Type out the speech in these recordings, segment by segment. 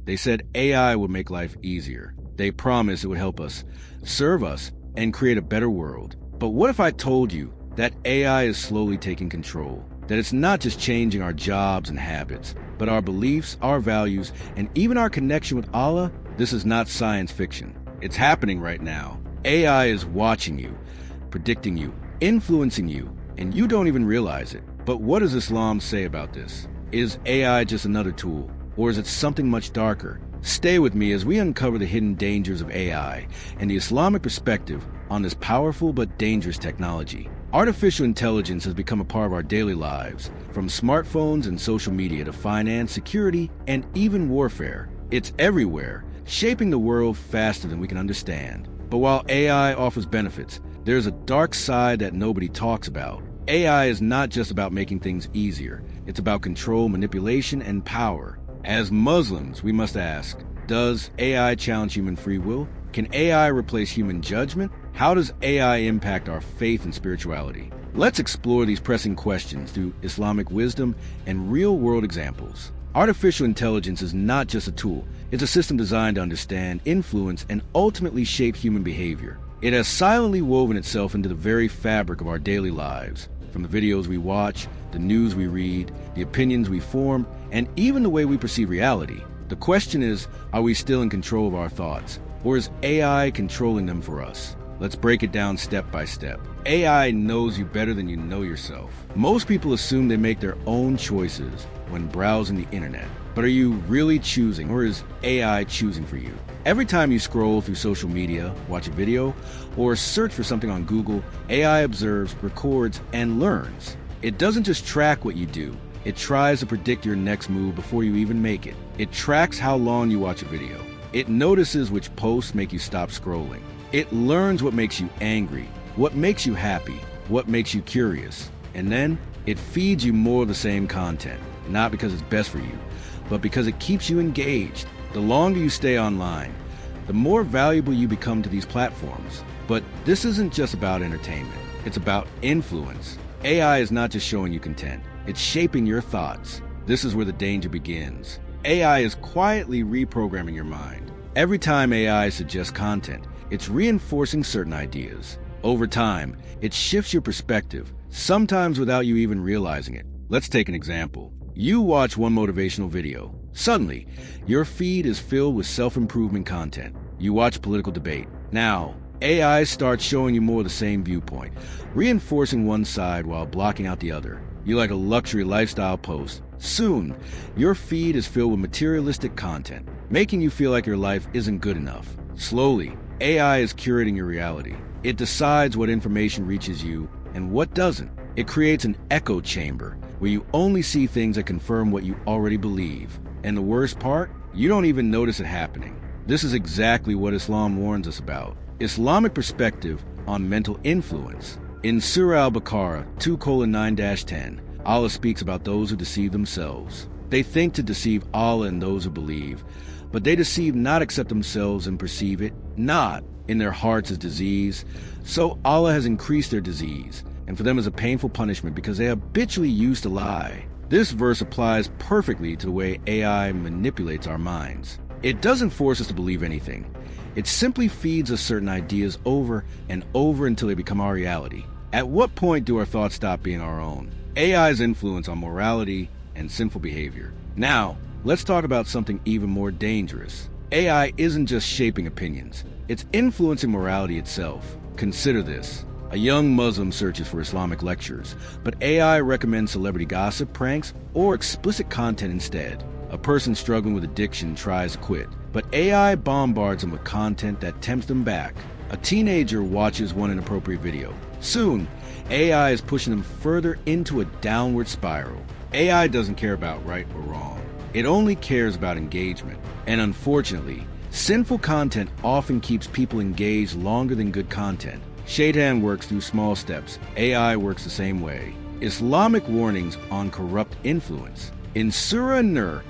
They said AI would make life easier. They promised it would help us, serve us, and create a better world. But what if I told you that AI is slowly taking control? That it's not just changing our jobs and habits, but our beliefs, our values, and even our connection with Allah? This is not science fiction. It's happening right now. AI is watching you, predicting you, influencing you, and you don't even realize it. But what does Islam say about this? Is AI just another tool, or is it something much darker? Stay with me as we uncover the hidden dangers of AI and the Islamic perspective on this powerful but dangerous technology. Artificial intelligence has become a part of our daily lives, from smartphones and social media to finance, security, and even warfare. It's everywhere, shaping the world faster than we can understand. But while AI offers benefits, there's a dark side that nobody talks about. AI is not just about making things easier. It's about control, manipulation, and power. As Muslims, we must ask, does AI challenge human free will? Can AI replace human judgment? How does AI impact our faith and spirituality? Let's explore these pressing questions through Islamic wisdom and real-world examples. Artificial intelligence is not just a tool. It's a system designed to understand, influence, and ultimately shape human behavior. It has silently woven itself into the very fabric of our daily lives. From the videos we watch, the news we read, the opinions we form, and even the way we perceive reality. The question is, are we still in control of our thoughts, or is AI controlling them for us? Let's break it down step by step. AI knows you better than you know yourself. Most people assume they make their own choices when browsing the internet. But are you really choosing, or is AI choosing for you? Every time you scroll through social media, watch a video, or search for something on Google, AI observes, records, and learns. It doesn't just track what you do. It tries to predict your next move before you even make it. It tracks how long you watch a video. It notices which posts make you stop scrolling. It learns what makes you angry, what makes you happy, what makes you curious. And then it feeds you more of the same content, not because it's best for you, but because it keeps you engaged. The longer you stay online, the more valuable you become to these platforms. But this isn't just about entertainment. It's about influence. AI is not just showing you content. It's shaping your thoughts. This is where the danger begins. AI is quietly reprogramming your mind. Every time AI suggests content, it's reinforcing certain ideas. Over time, it shifts your perspective, sometimes without you even realizing it. Let's take an example. You watch one motivational video. Suddenly, your feed is filled with self-improvement content. You watch political debate. Now, AI starts showing you more of the same viewpoint, reinforcing one side while blocking out the other. You like a luxury lifestyle post. Soon, your feed is filled with materialistic content, making you feel like your life isn't good enough. Slowly, AI is curating your reality. It decides what information reaches you and what doesn't. It creates an echo chamber where you only see things that confirm what you already believe. And the worst part, you don't even notice it happening. This is exactly what Islam warns us about. Islamic perspective on mental influence. In Surah Al-Baqarah 2:9-10, Allah speaks about those who deceive themselves. They think to deceive Allah and those who believe, but they deceive not except themselves and perceive it not. In their hearts is disease, so Allah has increased their disease, and for them is a painful punishment because they habitually used to lie. This verse applies perfectly to the way AI manipulates our minds. It doesn't force us to believe anything. It simply feeds us certain ideas over and over until they become our reality. At what point do our thoughts stop being our own? AI's influence on morality and sinful behavior. Now, let's talk about something even more dangerous. AI isn't just shaping opinions. It's influencing morality itself. Consider this. A young Muslim searches for Islamic lectures, but AI recommends celebrity gossip, pranks, or explicit content instead. A person struggling with addiction tries to quit, but AI bombards them with content that tempts them back. A teenager watches one inappropriate video. Soon, AI is pushing them further into a downward spiral. AI doesn't care about right or wrong. It only cares about engagement. And unfortunately, sinful content often keeps people engaged longer than good content. Shaitan works through small steps. AI works the same way. Islamic warnings on corrupt influence. In Surah Nur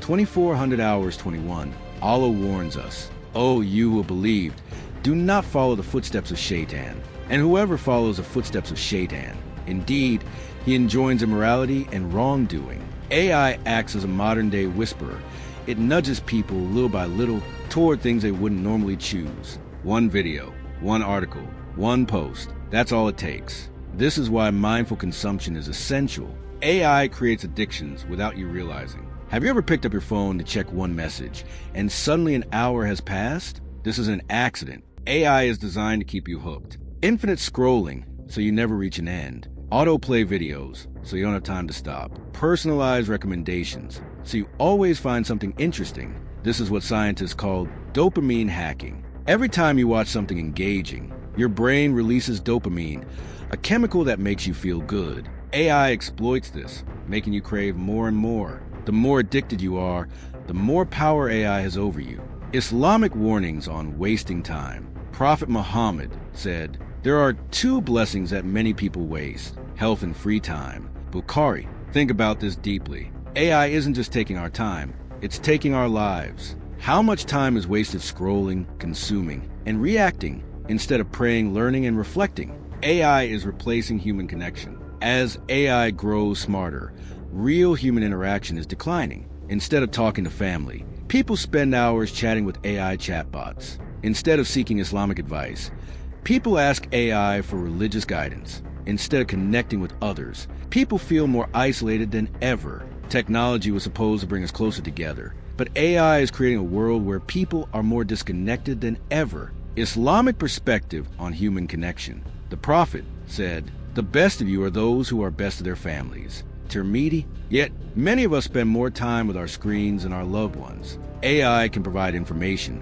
2400 hours 21, Allah warns us, "O you who have believed, do not follow the footsteps of Shaitan, and whoever follows the footsteps of Shaitan, indeed, he enjoins immorality and wrongdoing." AI acts as a modern-day whisperer. it nudges people little by little toward things they wouldn't normally choose. One video, one article, one post. That's all it takes. This is why mindful consumption is essential. AI creates addictions without you realizing. Have you ever picked up your phone to check one message, and suddenly an hour has passed? This is an accident. AI is designed to keep you hooked. Infinite scrolling, so you never reach an end. Autoplay videos, so you don't have time to stop. Personalized recommendations, so you always find something interesting. This is what scientists call dopamine hacking. Every time you watch something engaging, your brain releases dopamine, a chemical that makes you feel good. AI exploits this, making you crave more and more. The more addicted you are, the more power AI has over you. Islamic warnings on wasting time. Prophet Muhammad said, "There are two blessings that many people waste, health and free time." Bukhari, think about this deeply. AI isn't just taking our time, it's taking our lives. How much time is wasted scrolling, consuming, and reacting instead of praying, learning, and reflecting? AI is replacing human connection. As AI grows smarter, real human interaction is declining. Instead of talking to family, people spend hours chatting with AI chatbots. Instead of seeking Islamic advice, people ask AI for religious guidance. Instead of connecting with others, people feel more isolated than ever. Technology was supposed to bring us closer together, but AI is creating a world where people are more disconnected than ever. Islamic perspective on human connection. The Prophet said, "The best of you are those who are best of their families." Tirmidhi. Yet, many of us spend more time with our screens and our loved ones. AI can provide information,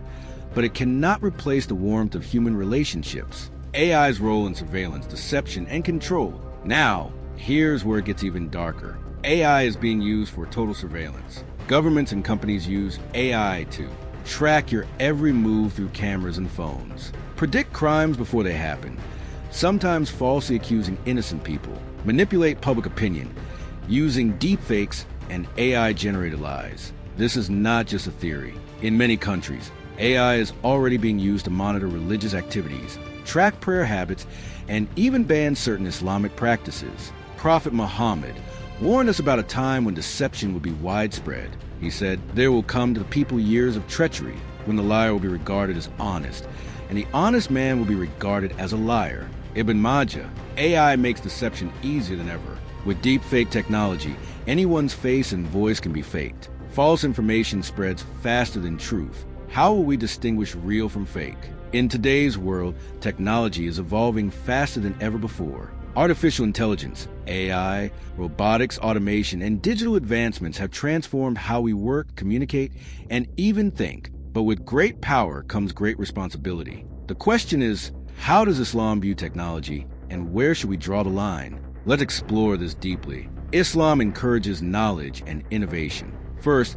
but it cannot replace the warmth of human relationships. AI's role in surveillance, deception, and control. Now, here's where it gets even darker. AI is being used for total surveillance. Governments and companies use AI to track your every move through cameras and phones, predict crimes before they happen, sometimes falsely accusing innocent people, manipulate public opinion, using deepfakes and AI-generated lies. This is not just a theory. In many countries, AI is already being used to monitor religious activities, track prayer habits, and even ban certain Islamic practices. Prophet Muhammad warned us about a time when deception would be widespread. He said, "There will come to the people years of treachery, when the liar will be regarded as honest, and the honest man will be regarded as a liar." Ibn Majah. AI makes deception easier than ever. With deepfake technology, anyone's face and voice can be faked. False information spreads faster than truth. How will we distinguish real from fake? In today's world, technology is evolving faster than ever before. Artificial intelligence, AI, robotics, automation, and digital advancements have transformed how we work, communicate, and even think. But with great power comes great responsibility. The question is, how does Islam view technology, and where should we draw the line? Let's explore this deeply. Islam encourages knowledge and innovation. First,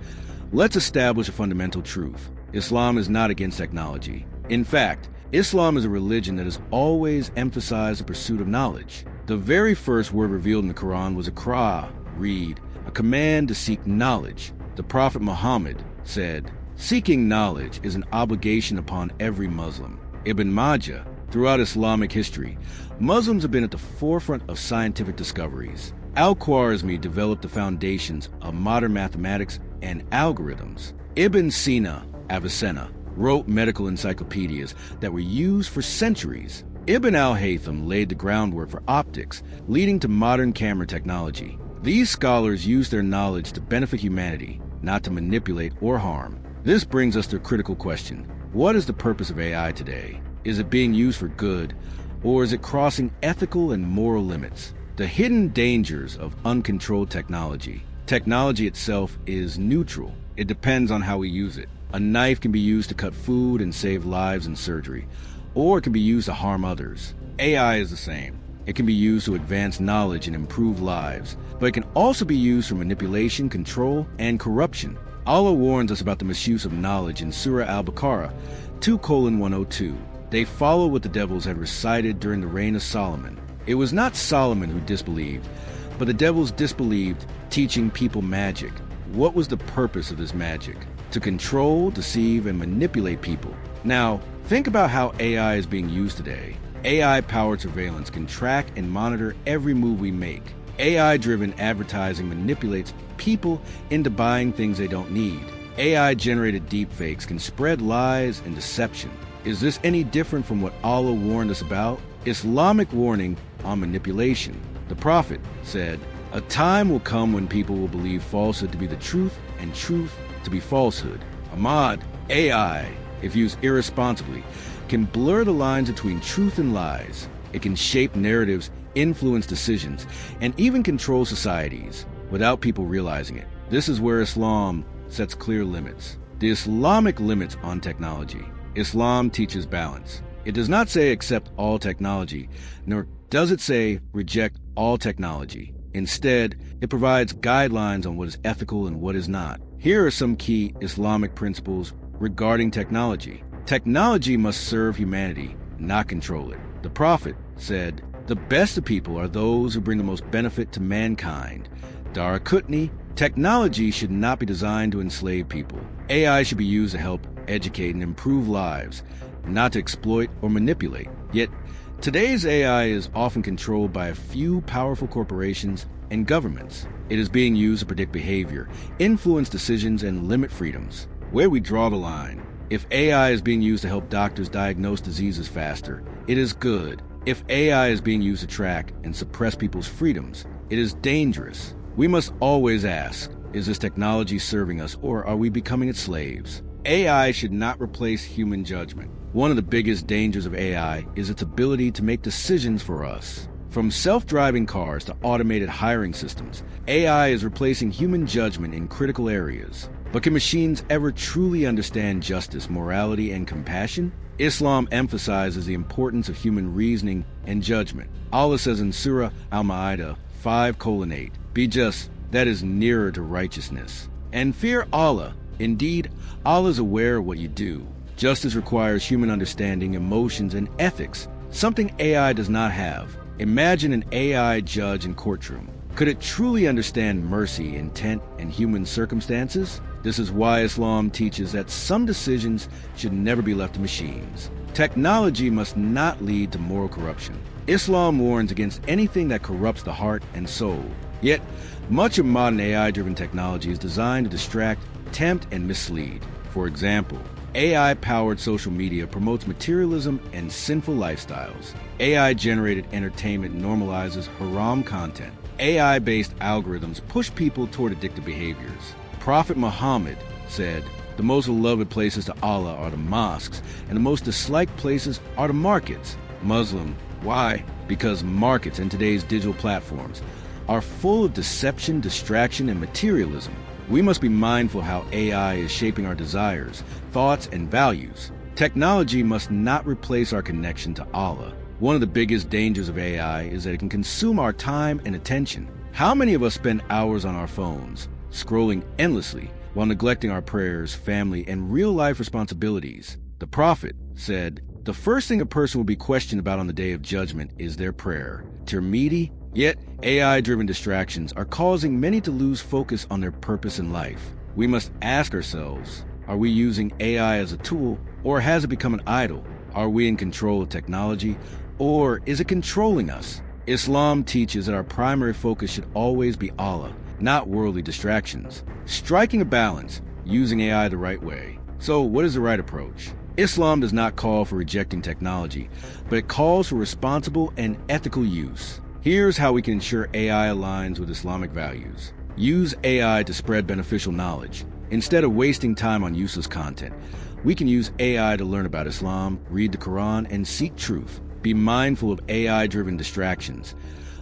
let's establish a fundamental truth. Islam is not against technology. In fact, Islam is a religion that has always emphasized the pursuit of knowledge. The very first word revealed in the Quran was iqra, read, a command to seek knowledge. The Prophet Muhammad said, "Seeking knowledge is an obligation upon every Muslim." Ibn Majah. Throughout Islamic history, Muslims have been at the forefront of scientific discoveries. Al-Khwarizmi developed the foundations of modern mathematics and algorithms. Ibn Sina, Avicenna, wrote medical encyclopedias that were used for centuries. Ibn al-Haytham laid the groundwork for optics, leading to modern camera technology. These scholars used their knowledge to benefit humanity, not to manipulate or harm. This brings us to a critical question. What is the purpose of AI today? Is it being used for good, or is it crossing ethical and moral limits? The hidden dangers of uncontrolled technology. Technology itself is neutral. It depends on how we use it. A knife can be used to cut food and save lives in surgery, or it can be used to harm others. AI is the same. It can be used to advance knowledge and improve lives, but it can also be used for manipulation, control, and corruption. Allah warns us about the misuse of knowledge in Surah Al-Baqarah 2:102. They follow what the devils had recited during the reign of Solomon. It was not Solomon who disbelieved, but the devils disbelieved, teaching people magic. What was the purpose of this magic? To control, deceive, and manipulate people. Now, think about how AI is being used today. AI-powered surveillance can track and monitor every move we make. AI-driven advertising manipulates people into buying things they don't need. AI-generated deepfakes can spread lies and deception. Is this any different from what Allah warned us about? Islamic warning on manipulation. The Prophet said, "A time will come when people will believe falsehood to be the truth and truth to be falsehood." Ahmad, AI, if used irresponsibly, can blur the lines between truth and lies. It can shape narratives, influence decisions, and even control societies without people realizing it. This is where Islam sets clear limits. The Islamic limits on technology. Islam teaches balance. It does not say accept all technology, nor does it say reject all technology. Instead, it provides guidelines on what is ethical and what is not. Here are some key Islamic principles regarding technology. Technology must serve humanity, not control it. The Prophet said, "The best of people are those who bring the most benefit to mankind." Dara Kutni, technology should not be designed to enslave people. AI should be used to help educate and improve lives, not to exploit or manipulate. Yet, today's AI is often controlled by a few powerful corporations and governments. It is being used to predict behavior, influence decisions, and limit freedoms. Where we draw the line. If AI is being used to help doctors diagnose diseases faster, it is good. If AI is being used to track and suppress people's freedoms, it is dangerous. We must always ask, is this technology serving us or are we becoming its slaves? AI should not replace human judgment. One of the biggest dangers of AI is its ability to make decisions for us. From self-driving cars to automated hiring systems, AI is replacing human judgment in critical areas. But can machines ever truly understand justice, morality, and compassion? Islam emphasizes the importance of human reasoning and judgment. Allah says in Surah Al-Ma'idah 5:8, "Be just, that is nearer to righteousness. And fear Allah. Indeed, Allah is aware of what you do." Justice requires human understanding, emotions, and ethics, something AI does not have. Imagine an AI judge in courtroom. Could it truly understand mercy, intent, and human circumstances? This is why Islam teaches that some decisions should never be left to machines. Technology must not lead to moral corruption. Islam warns against anything that corrupts the heart and soul. Yet, much of modern AI-driven technology is designed to distract, tempt, and mislead. For example, AI-powered social media promotes materialism and sinful lifestyles. AI-generated entertainment normalizes haram content. AI-based algorithms push people toward addictive behaviors. Prophet Muhammad said, "The most beloved places to Allah are the mosques, and the most disliked places are the markets." Muslim. Why? Because markets and today's digital platforms are full of deception, distraction, and materialism. We must be mindful how AI is shaping our desires, thoughts, and values. Technology must not replace our connection to Allah. One of the biggest dangers of AI is that it can consume our time and attention. How many of us spend hours on our phones, scrolling endlessly, while neglecting our prayers, family, and real-life responsibilities? The Prophet said, "The first thing a person will be questioned about on the day of judgment is their prayer." Tirmidhi. Yet, AI-driven distractions are causing many to lose focus on their purpose in life. We must ask ourselves, are we using AI as a tool, or has it become an idol? Are we in control of technology, or is it controlling us? Islam teaches that our primary focus should always be Allah, not worldly distractions. Striking a balance, using AI the right way. So, what is the right approach? Islam does not call for rejecting technology, but it calls for responsible and ethical use. Here's how we can ensure AI aligns with Islamic values. Use AI to spread beneficial knowledge. Instead of wasting time on useless content, we can use AI to learn about Islam, read the Quran, and seek truth. Be mindful of AI-driven distractions.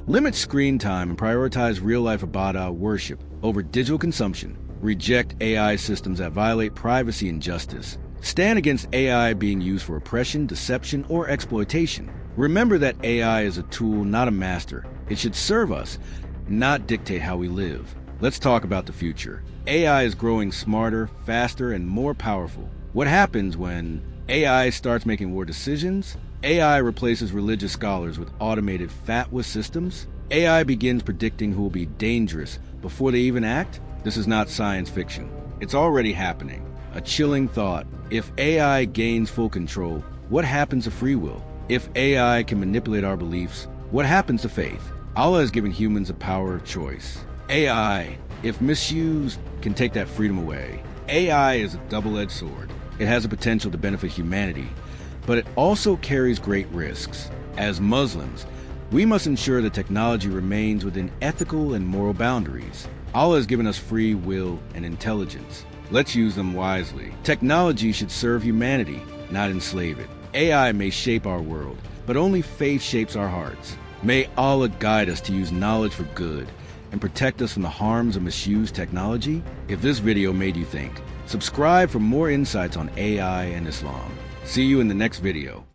Limit screen time and prioritize real-life ibadah worship over digital consumption. Reject AI systems that violate privacy and justice. Stand against AI being used for oppression, deception, or exploitation. Remember that AI is a tool, not a master. It should serve us, not dictate how we live. Let's talk about the future. AI is growing smarter, faster, and more powerful. What happens when AI starts making war decisions? AI replaces religious scholars with automated fatwa systems. AI begins predicting who will be dangerous before they even act. This is not science fiction. It's already happening. A chilling thought. If AI gains full control, what happens to free will? If AI can manipulate our beliefs, what happens to faith? Allah has given humans a power of choice. AI, if misused, can take that freedom away. AI is a double-edged sword. It has the potential to benefit humanity, but it also carries great risks. As Muslims, we must ensure that technology remains within ethical and moral boundaries. Allah has given us free will and intelligence. Let's use them wisely. Technology should serve humanity, not enslave it. AI may shape our world, but only faith shapes our hearts. May Allah guide us to use knowledge for good and protect us from the harms of misused technology. If this video made you think, subscribe for more insights on AI and Islam. See you in the next video.